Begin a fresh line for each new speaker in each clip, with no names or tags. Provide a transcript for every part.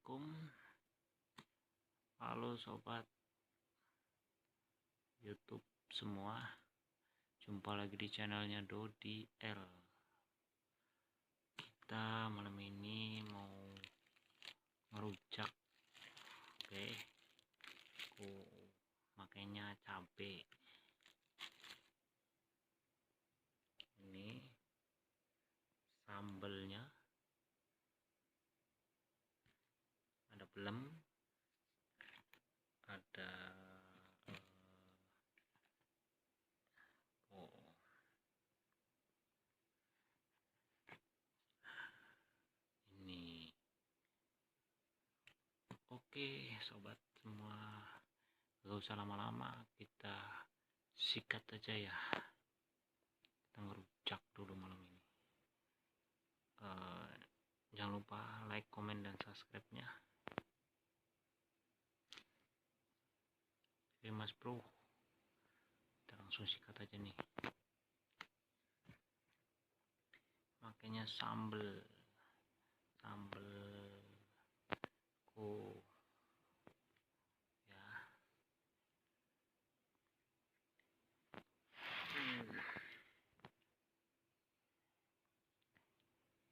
Assalamualaikum. Halo sobat YouTube semua, jumpa lagi di channelnya Dodi L. Kita malam ini mau ngerujak. Oke, aku makainya cabai. Ini sambelnya, ada belem, ada ini. Oke sobat semua, gak usah lama-lama, kita sikat aja ya. Kita ngerujak dulu malam ini. Jangan lupa like, komen, dan subscribe-nya. Oke mas bro, kita langsung sikat aja nih. Makanya sambel ya.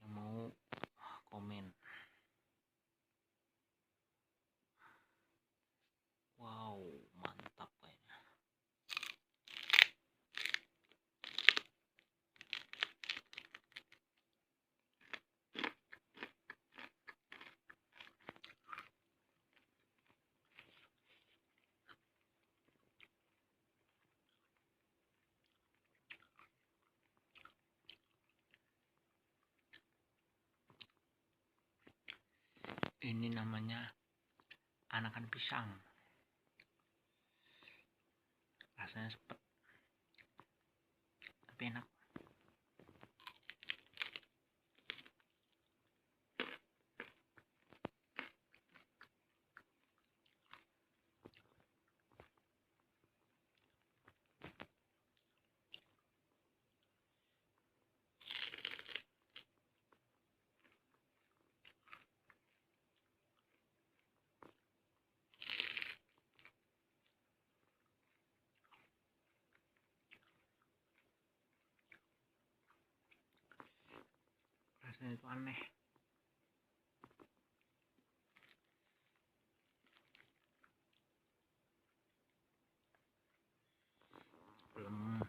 Yang mau komen, wow mantap kayaknya. Ini namanya anakan pisang, rasanya sepet tapi enak. Rasanya itu aneh. Belum.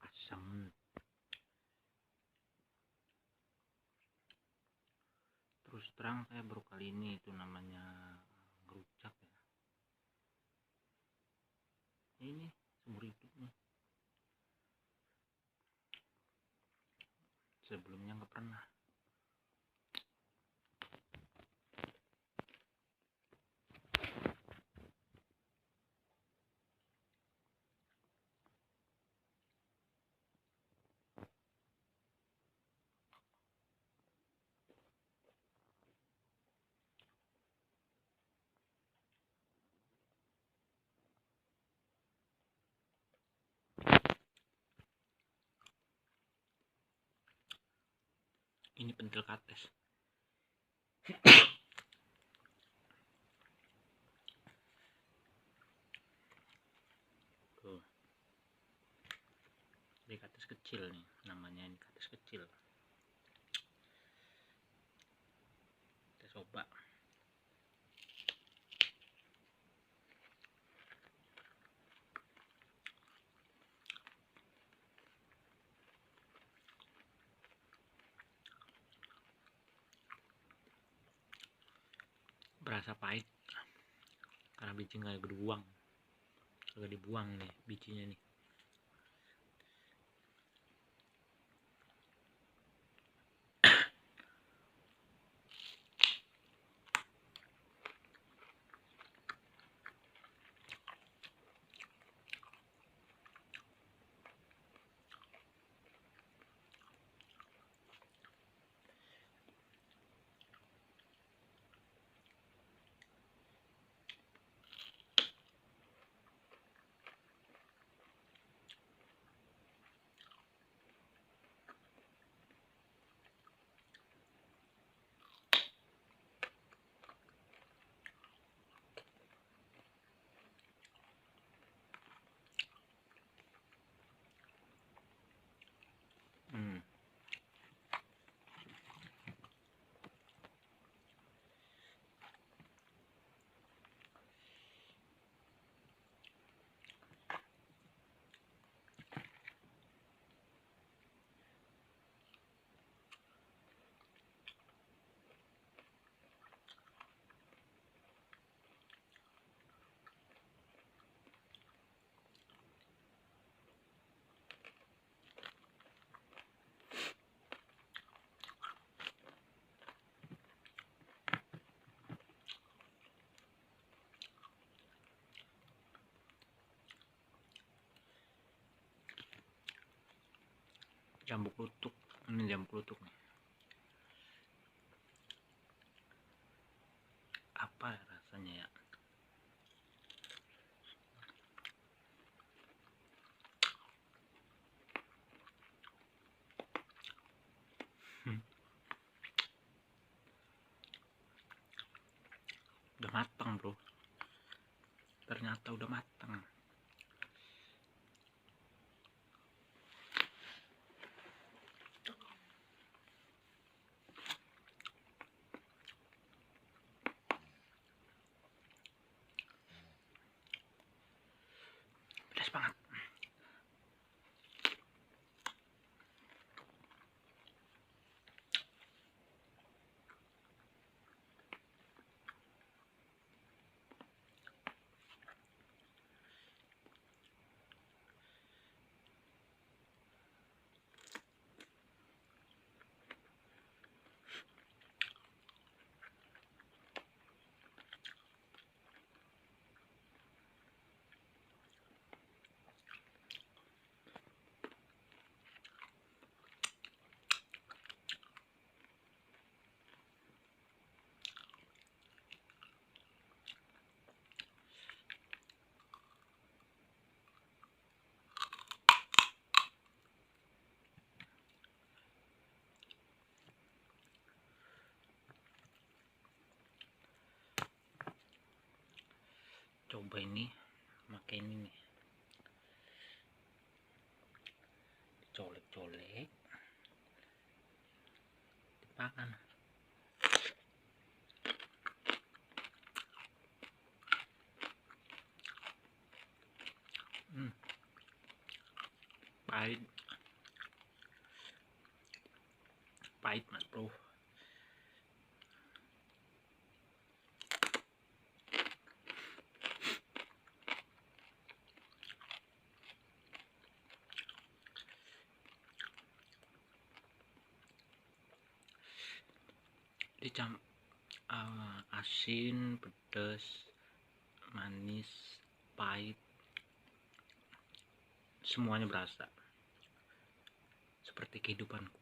Asam. Terus terang saya baru kali ini itu namanya ngerujak ya. Ini seumur hidup nih. Sebelumnya nggak pernah. Ini pentil kates. Tuh. Ini kates kecil nih, namanya ini kates kecil. Kita coba. Berasa pahit karena biji nggak dibuang nih bijinya nih. Jambu klutuk, ini jambu klutuk nih. Apa rasanya ya? Udah matang bro, ternyata udah matang. Pedas banget. Coba ini pakai ini nih, colek-colek dimakan. Pahit banget bro. Dicam asin, pedas, manis, pahit, semuanya berasa seperti kehidupanku.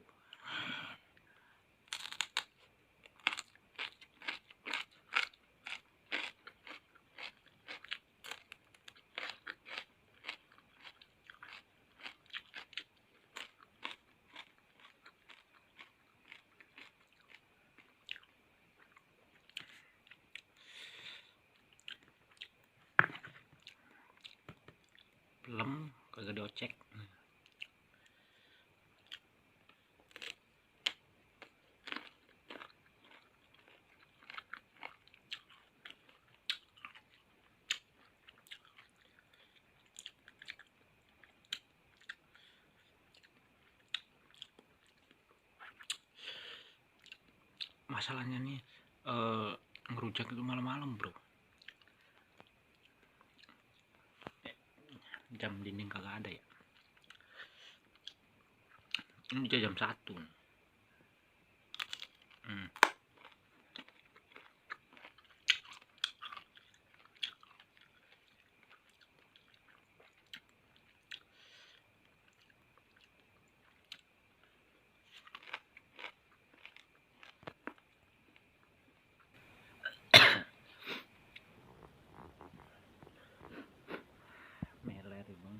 Pelem kagak diocek. Masalahnya nih ngerujak itu malam-malam bro, jam dinding kagak ada ya. Ini udah jam 1. Meler bang.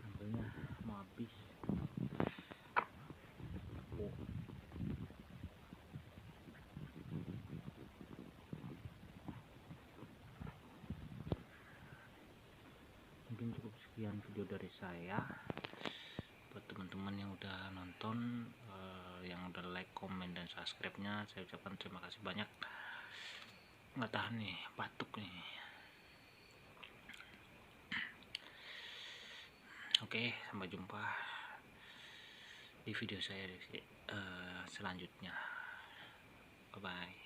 Sambelnya mau habis. Mungkin cukup sekian video dari saya. Buat teman-teman yang udah nonton, yang udah like, komen, dan subscribe-nya saya ucapkan terima kasih banyak. Nggak tahan nih, batuk nih. Oke, sampai jumpa di video saya selanjutnya. Bye bye.